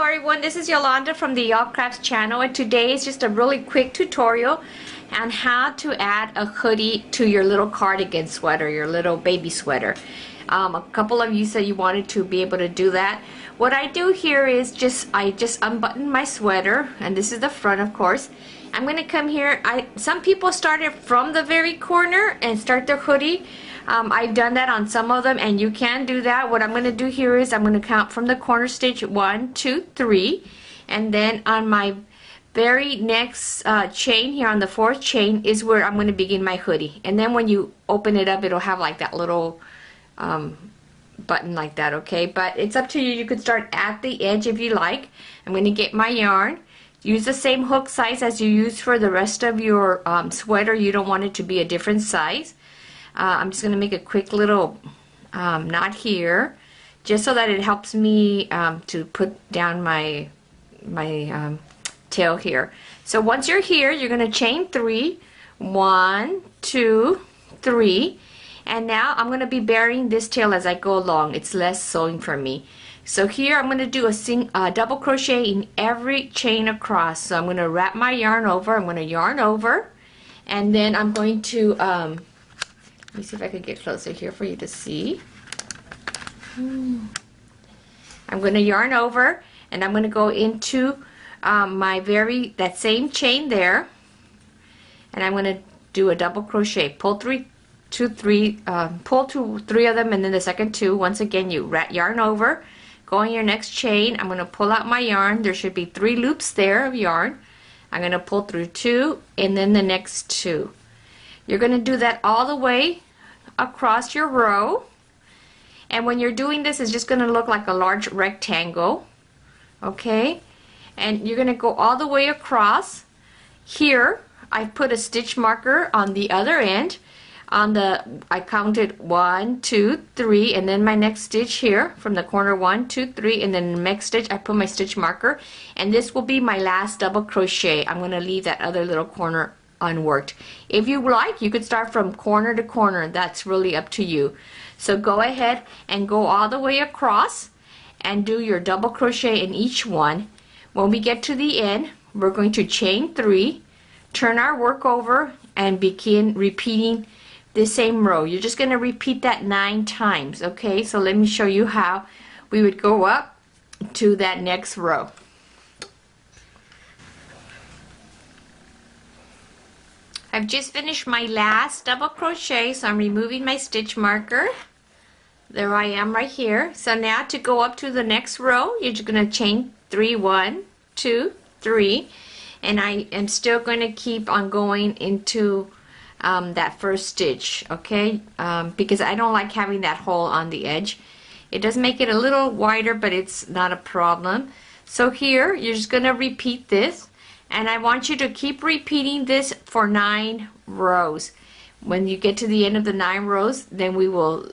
everyone, this is Yolanda from the Y'all Crafts channel, and today is just a really quick tutorial on how to add a hoodie to your little cardigan sweater, your little baby sweater. A couple of you said you wanted to be able to do that. What I do here is I just unbutton my sweater, and this is the front, of course. I'm going to come here. Some people start it from the very corner and start their hoodie. I've done that on some of them, and you can do that. What I'm going to do here is I'm going to count from the corner stitch 1, 2, 3, and then on my very next chain here on the fourth chain is where I'm going to begin my hoodie. And then when you open it up, it'll have like that little button like that, okay? But it's up to you. You could start at the edge if you like. I'm going to get my yarn. Use the same hook size as you use for the rest of your sweater. You don't want it to be a different size. I'm just going to make a quick little knot here, just so that it helps me to put down my tail here. So once you're here, you're going to chain 3, 1, 2, 3, and now I'm going to be burying this tail as I go along. It's less sewing for me. So here I'm going to do a double crochet in every chain across. So I'm going to wrap my yarn over. I'm going to yarn over, and then I'm going to let me see if I can get closer here for you to see. I'm going to yarn over, and I'm going to go into that same chain there, and I'm going to do a double crochet. Pull pull 3 of them, and then the second 2. Once again, you yarn over, go on your next chain. I'm going to pull out my yarn. There should be 3 loops there of yarn. I'm going to pull through 2, and then the next 2. You're going to do that all the way across your row, and when you're doing this, it's just going to look like a large rectangle, okay? And you're going to go all the way across. Here I put a stitch marker on the other end. I counted 1, 2, 3, and then my next stitch here from the corner 1, 2, 3, and then the next stitch I put my stitch marker, and this will be my last double crochet. I'm going to leave that other little corner unworked. If you like, you could start from corner to corner. That's really up to you. So go ahead and go all the way across and do your double crochet in each one. When we get to the end, we're going to chain 3, turn our work over, and begin repeating the same row. You're just going to repeat that 9 times, okay? So let me show you how we would go up to that next row. I've just finished my last double crochet, so I'm removing my stitch marker. There I am right here. So now to go up to the next row, you're just going to chain 3, 1, 2, 3, and I am still going to keep on going into that first stitch, okay? Because I don't like having that hole on the edge. It does make it a little wider, but it's not a problem. So here, you're just going to repeat this. And I want you to keep repeating this for 9 rows. When you get to the end of the 9 rows, then we will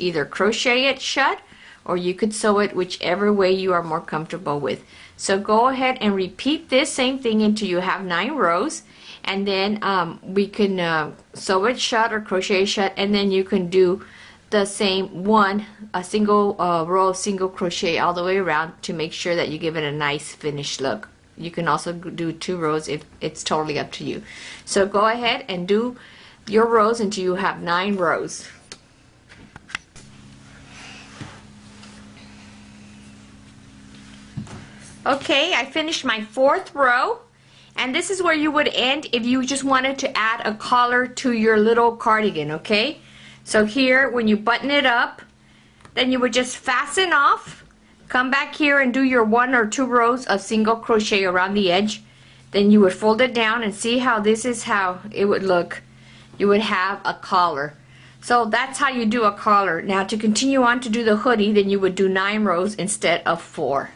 either crochet it shut, or you could sew it whichever way you are more comfortable with. So go ahead and repeat this same thing until you have 9 rows, and then we can sew it shut or crochet shut, and then you can do the same a single row of single crochet all the way around to make sure that you give it a nice finished look. You can also do 2 rows if it's totally up to you. So go ahead and do your rows until you have 9 rows. Okay, I finished my 4th row, and this is where you would end if you just wanted to add a collar to your little cardigan, okay? So here, when you button it up, then you would just fasten off. Come back here and do your 1 or 2 rows of single crochet around the edge. Then you would fold it down, and see how this is how it would look. You would have a collar. So that's how you do a collar. Now to continue on to do the hoodie, then you would do 9 rows instead of 4.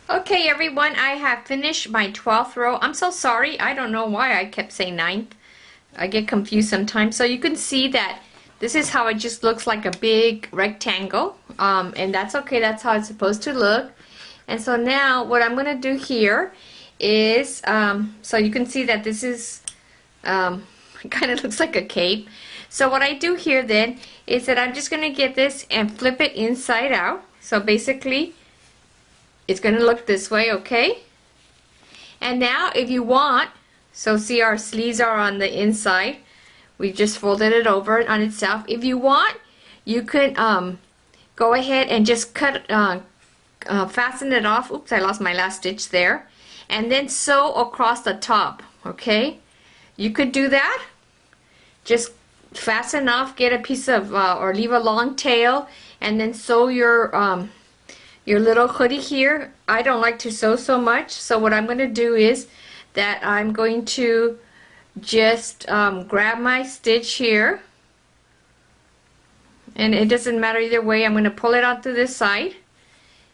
Okay everyone, I have finished my 12th row. I'm so sorry, I don't know why I kept saying 9th. I get confused sometimes. So you can see that this is how it just looks like a big rectangle, and that's okay. That's how it's supposed to look. And so now what I'm going to do here is, so you can see that this is, it kind of looks like a cape. So what I do here then is that I'm just going to get this and flip it inside out. So basically it's going to look this way, okay? And now if you want, so see our sleeves are on the inside. We just folded it over on itself. If you want, you could go ahead and just cut, fasten it off. Oops, I lost my last stitch there. And then sew across the top, okay? You could do that. Just fasten off, get a piece of, or leave a long tail, and then sew your little hoodie here. I don't like to sew so much, so what I'm going to do is that I'm going to just grab my stitch here, and it doesn't matter either way. I'm going to pull it onto this side,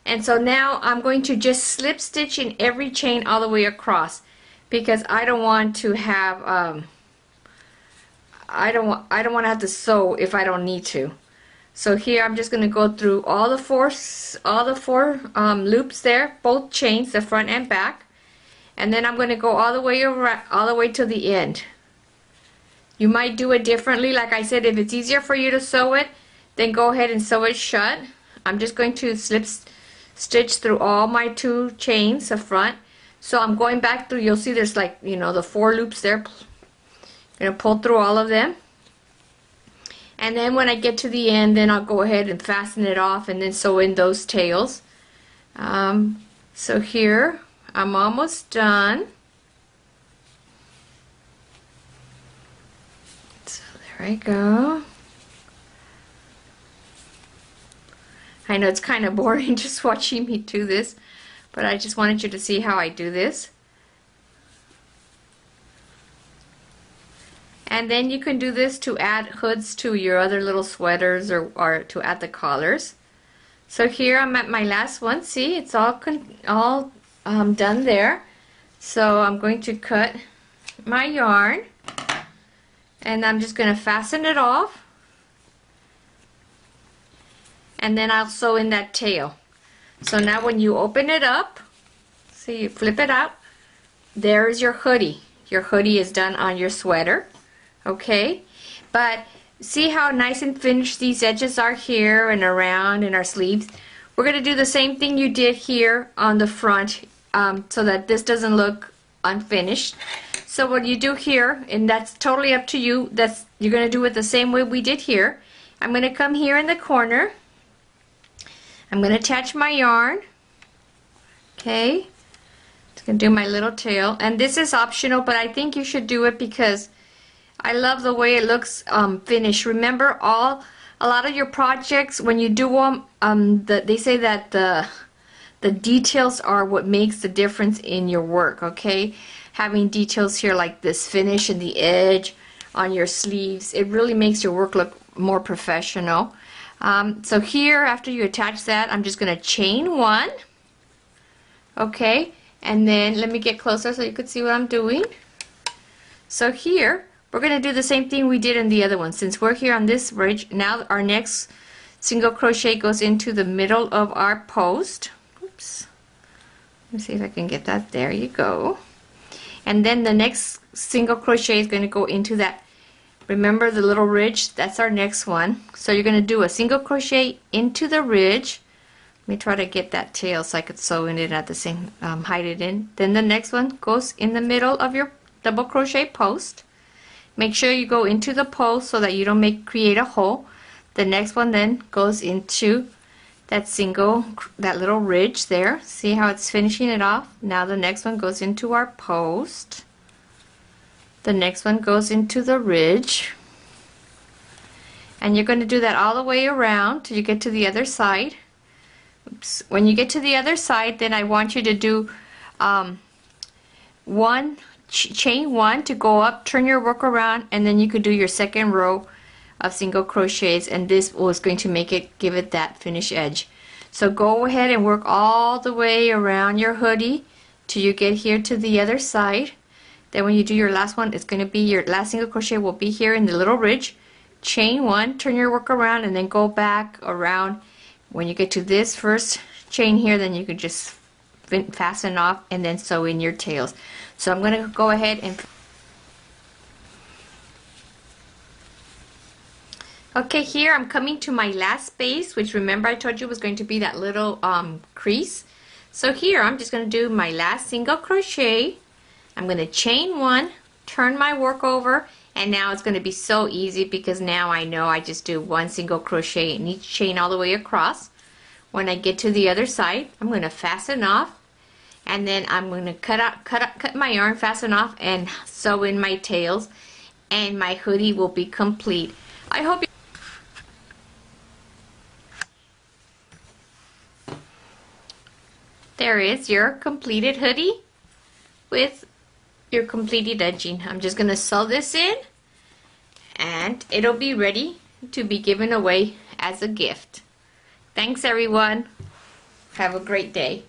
and so now I'm going to just slip stitch in every chain all the way across, because I don't want to have I don't want to have to sew if I don't need to. So here I'm just going to go through all the four loops there, both chains, the front and back, and then I'm going to go all the way around, all the way to the end. You might do it differently. Like I said, if it's easier for you to sew it, then go ahead and sew it shut. I'm just going to slip stitch through all my 2 chains, the front. So I'm going back through, you'll see there's like, you know, the 4 loops there. I'm going to pull through all of them. And then when I get to the end, then I'll go ahead and fasten it off and then sew in those tails. So here, I'm almost done. So there I go. I know it's kind of boring just watching me do this, but I just wanted you to see how I do this. And then you can do this to add hoods to your other little sweaters, or to add the collars. So here I'm at my last one. See, it's all done there. So I'm going to cut my yarn, and I'm just going to fasten it off. And then I'll sew in that tail. So now when you open it up, see, you flip it out, there's your hoodie. Your hoodie is done on your sweater. Okay, but see how nice and finished these edges are here and around in our sleeves? We're going to do the same thing you did here on the front, so that this doesn't look unfinished. So what you do here, and that's totally up to you, you're going to do it the same way we did here. I'm going to come here in the corner. I'm going to attach my yarn. Okay, just going to do my little tail, and this is optional, but I think you should do it because I love the way it looks finished. Remember, a lot of your projects, when you do them, they say that the details are what makes the difference in your work, okay? Having details here like this finish and the edge on your sleeves, it really makes your work look more professional. So here, after you attach that, I'm just going to chain 1, okay? And then let me get closer so you could see what I'm doing. So here, we're going to do the same thing we did in the other one. Since we're here on this ridge, now our next single crochet goes into the middle of our post. Oops. Let me see if I can get that. There you go. And then the next single crochet is going to go into that. Remember the little ridge? That's our next one. So you're going to do a single crochet into the ridge. Let me try to get that tail so I could sew in it at the same, hide it in. Then the next one goes in the middle of your double crochet post. Make sure you go into the post so that you don't create a hole. The next one then goes into that little ridge there. See how it's finishing it off? Now the next one goes into our post. The next one goes into the ridge. And you're going to do that all the way around till you get to the other side. Oops. When you get to the other side, then I want you to do chain 1 to go up, turn your work around, and then you could do your second row of single crochets, and this was going to give it that finish edge. So go ahead and work all the way around your hoodie till you get here to the other side. Then when you do your last one, it's going to be your last single crochet will be here in the little ridge. Chain 1, turn your work around, and then go back around. When you get to this first chain here, then you can just fasten off and then sew in your tails. So I'm going to go ahead and Okay, here I'm coming to my last space, which remember I told you was going to be that little crease. So here I'm just going to do my last single crochet. I'm going to chain one, turn my work over, and now it's going to be so easy because now I know I just do one single crochet in each chain all the way across. When I get to the other side, I'm going to fasten off, and then I'm going to cut my yarn, fasten off, and sew in my tails, and my hoodie will be complete. I hope you There is your completed hoodie with your completed edging. I'm just going to sew this in and it'll be ready to be given away as a gift. Thanks everyone. Have a great day.